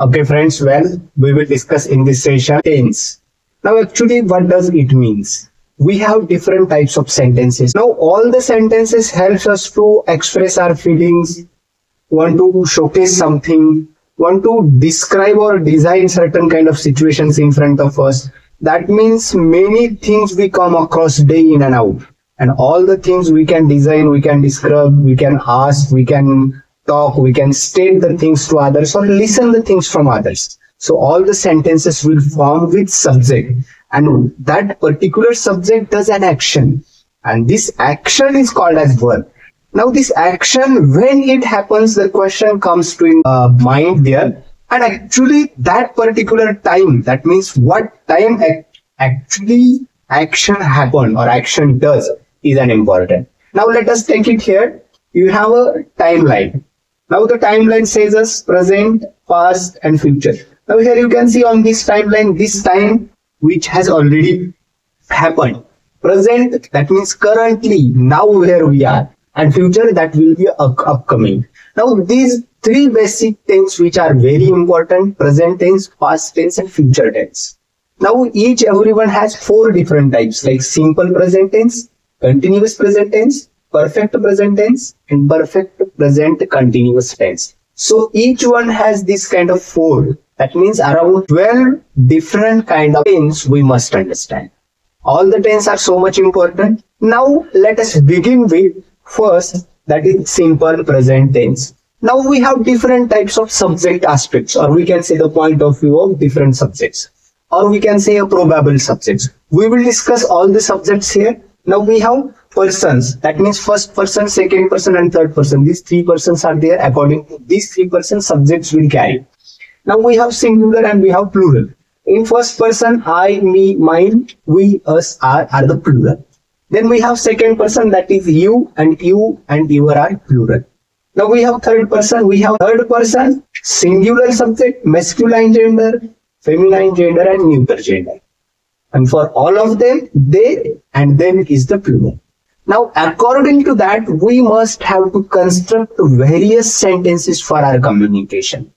Okay, friends, well, we will discuss in this session tense. Now, actually, what does it means? We have different types of sentences. Now, all the sentences helps us to express our feelings, want to showcase something, want to describe or design certain kind of situations in front of us. That means many things we come across day in and out. And all the things we can design, we can describe, we can ask, we can talk, we can state the things to others or listen the things from others. So all the sentences will form with subject, and that particular subject does an action, and this action is called as verb. Now this action, when it happens, the question comes to in mind there, and actually that particular time, that means what time actually action happen or action does is an important. Now let us take it here. You have a timeline. Now the timeline says us present, past and future. Now here you can see on this timeline, this time which has already happened. Present, that means currently, now where we are. And future, that will be upcoming. Now these three basic tense which are very important: present tense, past tense and future tense. Now everyone has four different types, like simple present tense, continuous present tense, perfect present tense and perfect present continuous tense. So each one has this kind of four. That means around 12 different kind of tense we must understand. All the tense are so much important. Now let us begin with first, that is simple present tense. Now we have different types of subject aspects, or we can say the point of view of different subjects, or we can say a probable subjects. We will discuss all the subjects here. Now we have persons, that means first person, second person and third person. These three persons are there. According to these three persons, subjects will carry. Now we have singular and we have plural. In first person, I, me, mine, we, us, are the plural. Then we have second person, that is you and your are plural. Now we have third person. We have third person, singular subject, masculine gender, feminine gender and neuter gender. And for all of them, they and them is the plural. Now according to that, we must have to construct various sentences for our communication.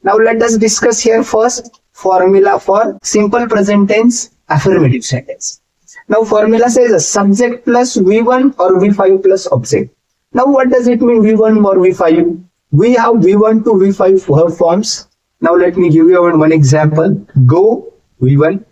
Now let us discuss here first formula for simple present tense affirmative sentence. Now formula says a subject plus V1 or V5 plus object. Now what does it mean, V1 or V5? We have V1 to V5 verb forms. Now let me give you one example. Go, V1.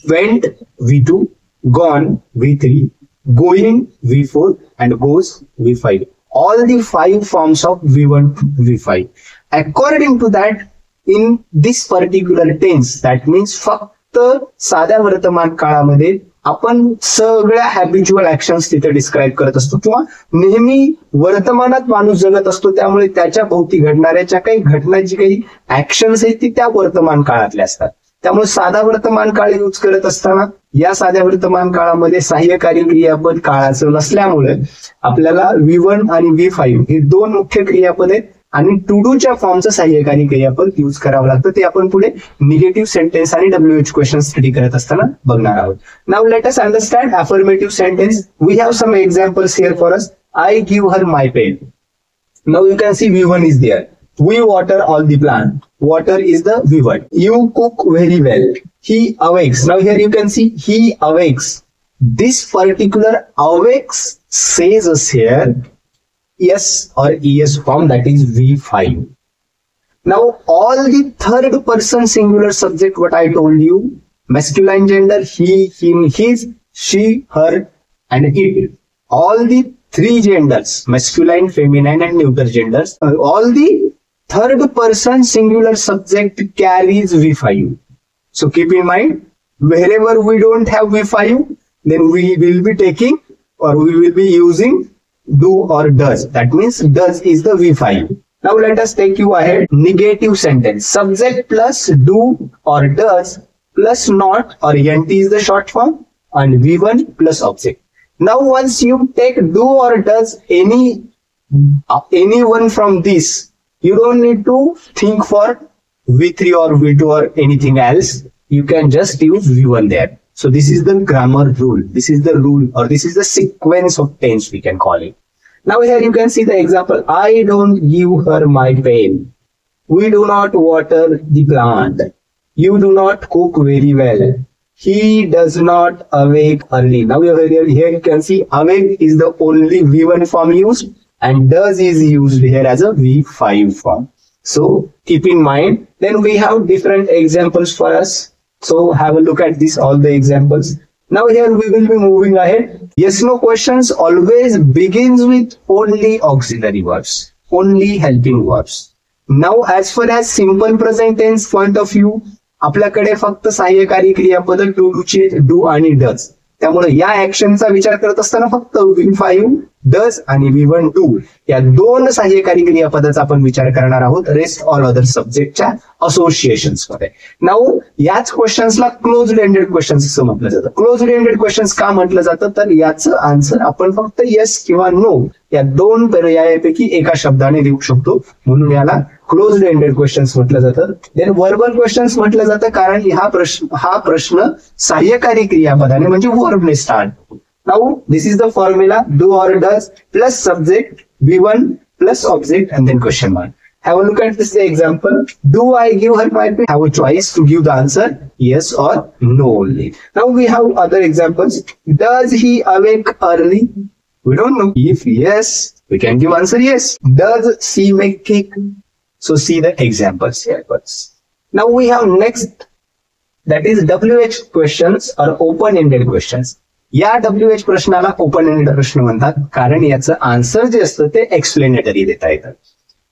Went, V2. Gone, V3. Going, V4. And goes, V5. All the 5 forms of V1 to V5. According to that, in this particular tense, that means फक्त साध्या वर्तमान काळामध्ये आपण सगळ्या habitual actions तिथे describe करत असतो, किंवा नेहमी वर्तमानात माणूस जगत असतो, त्यामुळे त्याच्या भोवती घडणाऱ्या काही घटनाची काही ऍक्शन्स आहेत ती त्या वर्तमान काळातल्या असतात. त्यामुळे साधा वर्तमान काळ यूज करत असताना या साध्या वर्तमान काळामध्ये सहाय्यकारी क्रियापद काळाचं नसल्यामुळे आपल्याला V1 आणि V5 हे दोन मुख्य क्रियापद आहेत आणि टू डूच्या फॉर्मचं सहाय्यकारी क्रियापद यूज करावं लागतं. ते आपण पुढे निगेटिव्ह सेंटेन्स आणि WH क्वेश्चन स्टडी करत असताना बघणार आहोत. Now let us understand affirmative sentence. We have some examples here for us. I give her my pen. Now you can see V1 is there. We water all the plant. Water is the V1. You cook very well. He awakes. Now here you can see he awakes. This particular awakes says us here yes or es form, that is V5. Now all the third person singular subject, what I told you, masculine gender, he, him, his, she, her and it. All the three genders, masculine, feminine and neuter genders, all the third person singular subject carries V5. So keep in mind, wherever we don't have V5, then we will be taking or we will be using do or does. That means does is the V5. Now let us take you ahead. Negative sentence. Subject plus do or does plus not or nt is the short form, and V1 plus object. Now once you take do or does any one from this, you don't need to think for V3 or V2 or anything else. You can just use V1 there. So this is the grammar rule. This is the rule, or this is the sequence of tense we can call it. Now here you can see the example. I don't give her my pen. We do not water the plant. You do not cook very well. He does not awake early. Now here you can see awake is the only V1 form used and does is used here as a V5 form. So keep in mind, then we have different examples for us. So have a look at this, all the examples. Now here we will be moving ahead. Yes, no questions always begins with only auxiliary verbs, only helping verbs. Now as far as simple present tense point of view, आपल्याकडे फक्त सहाय्यकारी क्रियापद do आणि does. त्यामुळे या ऍक्शनचा विचार करत असताना फक्त V5 डज आणि V1 डू या दोन सहाय्यकारी क्रियापदाचा आपण विचार करणार आहोत रेस्ट ऑल अदर सब्जेक्टच्या असोसिएशन्स मध्ये. नाऊ याच क्वेश्चन्सला क्लोज्ड एंडेड क्वेश्चन्स असं म्हटलं जातं. क्लोज्ड एंडेड क्वेश्चन्स का म्हटलं जातं तर याचं आन्सर आपण फक्त येस किंवा नो या दोन पर्यायापैकी एका शब्दाने देऊ शकतो, म्हणून याला क्लोज्ड एंडेड क्वेश्चन्स म्हटलं जातं. देन वर्बल क्वेश्चन्स म्हटलं जातं कारण हा प्रश्न सहाय्यकारी क्रियापदाने म्हणजे वर्बने start. Now this is the formula do or does plus subject V1 plus object and then question mark. Have a look at this example. Do I give her my pen? Have a choice to give the answer yes or no only. Now we have other examples. Does he awake early? We don't know. If yes, we can give answer yes. Does she make cake? So see the examples here first. Now we have next, that is WH questions or open-ended questions. या WH प्रश्नाला open ended प्रश्न म्हणतात कारण याचं answer जे असतं ते explanatory देता येतं.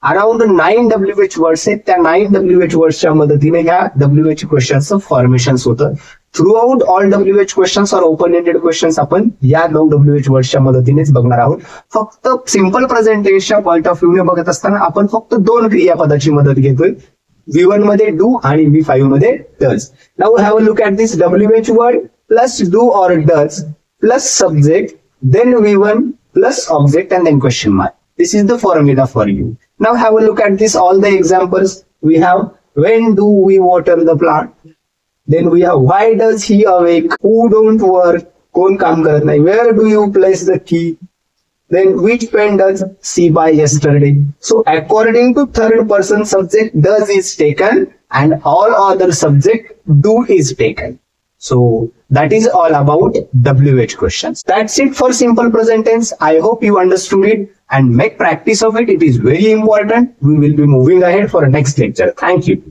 अराउंड 9 WH वर्ड्स आहेत, त्या 9 WH वर्ड्सच्या मदतीने ह्या WH क्वेश्चनचं फॉर्मेशन होतं. Through out all WH questions और ओपन एंडेड क्वेश्चन्स आपण या 9 WH वर्ड्सच्या मदतीनेच बघणार आहोत. फक्त सिंपल प्रेझेंट टेन्सच्या पॉइंट ऑफ व्ह्यूने बघत असताना आपण फक्त दोन क्रियापदाची मदत घेतोय, V1 मध्ये डू आणि V5 मध्ये does. Now have a look at this WH word plus do or does plus subject then V1 plus object and then question mark. This is the formula for you. Now have a look at this, all the examples. We have when do we water the plant, then we have why does he awake, who don't work, कोण काम करत नाही, where do you place the key, then which pen does she buy yesterday. So according to third person subject does is taken and all other subject do is taken. So that is all about WH questions. That's it for simple present tense. I hope you understood it and make practice of it. It is very important. We will be moving ahead for next lecture. Thank you.